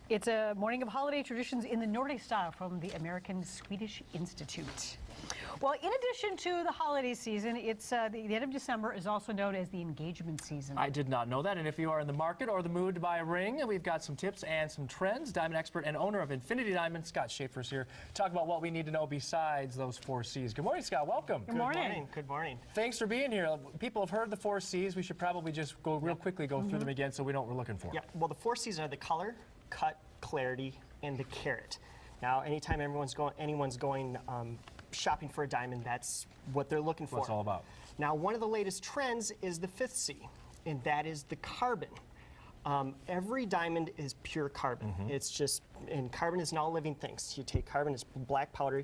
It's a morning of holiday traditions in the Nordic style from the American Swedish Institute. Well, in addition to the holiday season, it's the end of December is also known as the engagement season. I did not know that. And if you are in the market or the mood to buy a ring, we've got some tips and some trends. Diamond expert and owner of Infinity Diamond, Scott Shaffer, is here to talk about what we need to know besides those 4 C's. Good morning, Scott. Welcome. Good morning. Good morning. Thanks for being here. People have heard the 4 C's. We should probably just go real quickly through them again so we know what we're looking for. Yeah. Well, the 4 C's are the color, cut, clarity, and the carat. Now, anytime anyone's going shopping for a diamond, that's what they're looking for. What it's all about. Now, one of the latest trends is the 5th C, and that is the carbon. Every diamond is pure carbon. It's just, and carbon is not living things. You take carbon, it's black powder,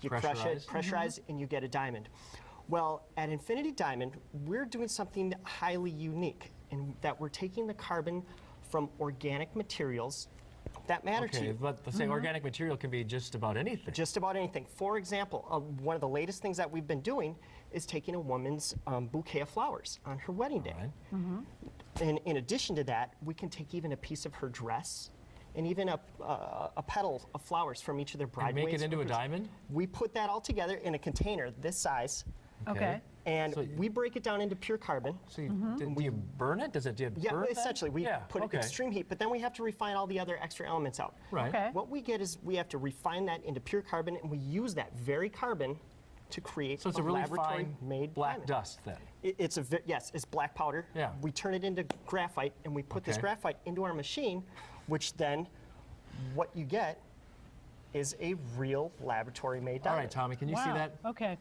you crush it, pressurize, and you get a diamond. Well, at Infinity Diamond, we're doing something highly unique in that we're taking the carbon from organic materials that matter to you. But let's say organic material can be just about anything. Just about anything. For example, one of the latest things that we've been doing is taking a woman's bouquet of flowers on her wedding day. And in addition to that, we can take even a piece of her dress and even a petal of flowers from each of their bridesmaids. And make it into a diamond? We put that all together in a container this size. Okay. And we break it down into pure carbon. So do you burn it? Do you burn it? Essentially. We put it extreme heat, but then we have to refine all the other extra elements out. Right. Okay. What we get is we have to refine that into pure carbon, and we use that very carbon to create So it's a really fine laboratory-made black diamond. dust then? Yes, it's black powder. Yeah. We turn it into graphite, and we put this graphite into our machine, which then what you get is a real laboratory-made diamond. All right, Tommy, can you see that? Okay.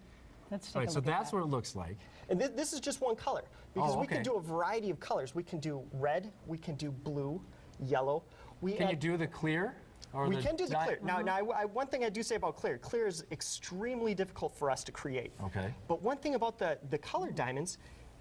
Let's take All right, a so look at that's that. what it looks like. And this is just one color, because we can okay. do a variety of colors. We can do red, we can do blue, yellow. Can you do the clear? Or We can do the clear. Now, one thing I do say about clear is extremely difficult for us to create. Okay. But one thing about the colored diamonds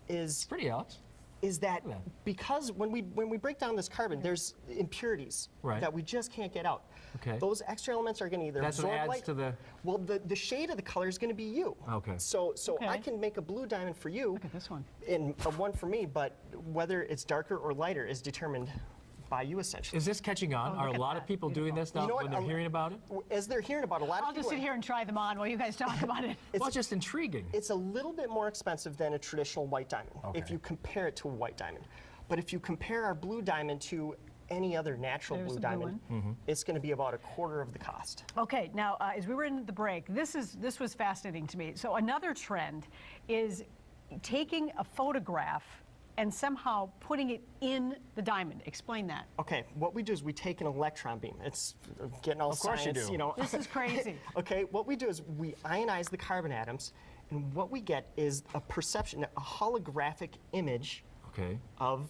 is Pretty, Alex. that Look at that. because when we break down this carbon, there's impurities Right. that we just can't get out. Okay. Those extra elements are going to either That's what absorb adds light. to the... Well, the shade of the color is going to be you. Okay. So Okay. I can make a blue diamond for you. Look at this one. And one for me, but whether it's darker or lighter is determined by you, essentially. Is this catching on? Are a look at lot of that. people doing this now You know what? when they're hearing about it? As they're hearing about it, a lot I'll of just people sit here and try them on while you guys talk about it. Well, it's just intriguing. it's a little bit more expensive than a traditional white diamond if Okay. you compare it to a white diamond. But if you compare our blue diamond to any other natural There's blue the blue diamond, it's going to be about a quarter of the cost. Okay, now as we were in the break, this was fascinating to me. So another trend is taking a photograph and somehow putting it in the diamond. Explain that. Okay, what we do is we take an electron beam. It's getting all Of course you science, do. know. This is crazy. Okay, what we do is we ionize the carbon atoms, and what we get is a perception, a holographic image Okay. of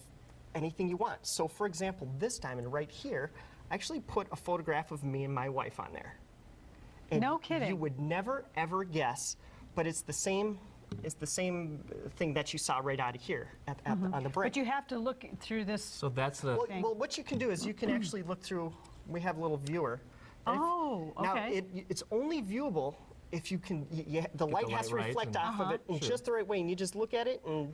anything you want. So for example, this diamond right here, I actually put a photograph of me and my wife on there. And No kidding. You would never ever guess, but it's the same thing that you saw right out of here on the break. But you have to look through this. So that's the... well, what you can do is you can actually look through, we have a little viewer. Oh, Now, okay. it's only viewable if you can, the light has to light right reflect and- off of it in just the right way, and you just look at it and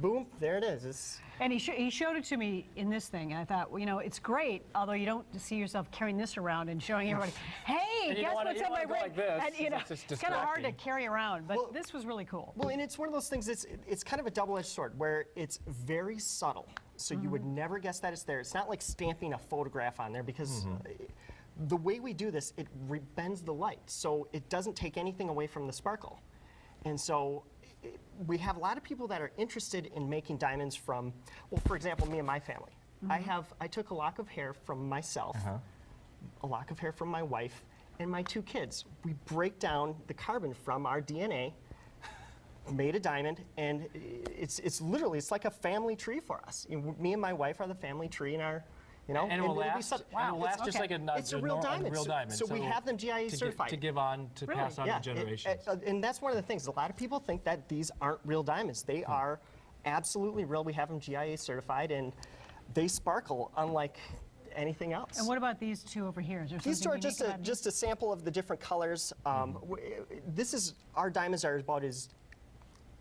boom, there it is. And he showed it to me in this thing, and I thought, well, you know, it's great, although you don't see yourself carrying this around and showing everybody, hey, And you guess don't wanna- what's you in don't my wanna go ring? like this, And, you know, it's just it's kind of hard to distracting. carry around, but Well- this was really cool. Well, and it's one of those things it's kind of a double-edged sword where it's very subtle. So you would never guess that it's there. It's not like stamping a photograph on there because the way we do this, it bends the light. So it doesn't take anything away from the sparkle. And so we have a lot of people that are interested in making diamonds from, well, for example, me and my family. I took a lock of hair from myself, a lock of hair from my wife, and my 2 kids. We break down the carbon from our DNA, made a diamond, and it's literally, it's like a family tree for us. Me and my wife are the family tree in our, you know. And it will it'll be last, such- and it will last just okay. like It's a real diamond. So we it'll- have them GIA certified. To give on, to Really? pass on to generations. And that's one of the things. A lot of people think that these aren't real diamonds. They are absolutely real. We have them GIA certified, and they sparkle unlike anything else. And what about these two over here? Is there These two something are unique about these? just a sample of the different colors. This is, our diamonds are about as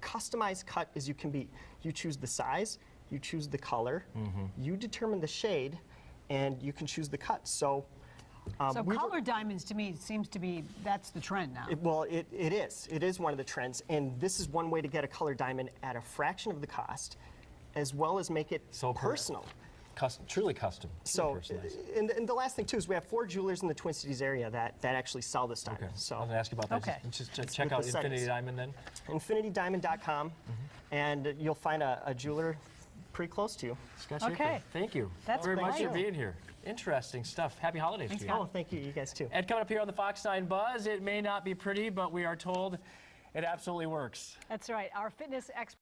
customized cut as you can be. You choose the size, you choose the color, you determine the shade, and you can choose the cut. So, So we were- colored diamonds to me seems to be, that's the trend now. it is. It is one of the trends, and this is one way to get a colored diamond at a fraction of the cost, as well as make it So personal. Custom, truly custom. So, Personalized. and the last thing too is we have 4 jewelers in the Twin Cities area that actually sell this diamond. Okay. I So, was going to ask you about that. Okay. Just check with out the Infinity settings. Diamond then. infinitydiamond.com, and you'll find a jeweler pretty close to you. Scott Okay. Shaffer, thank you That's very much great. for being here. Interesting stuff. Happy holidays Thanks, to you. Scott. Oh, thank you. You guys too. And coming up here on the Fox 9 Buzz, it may not be pretty, but we are told it absolutely works. That's right. Our fitness expert.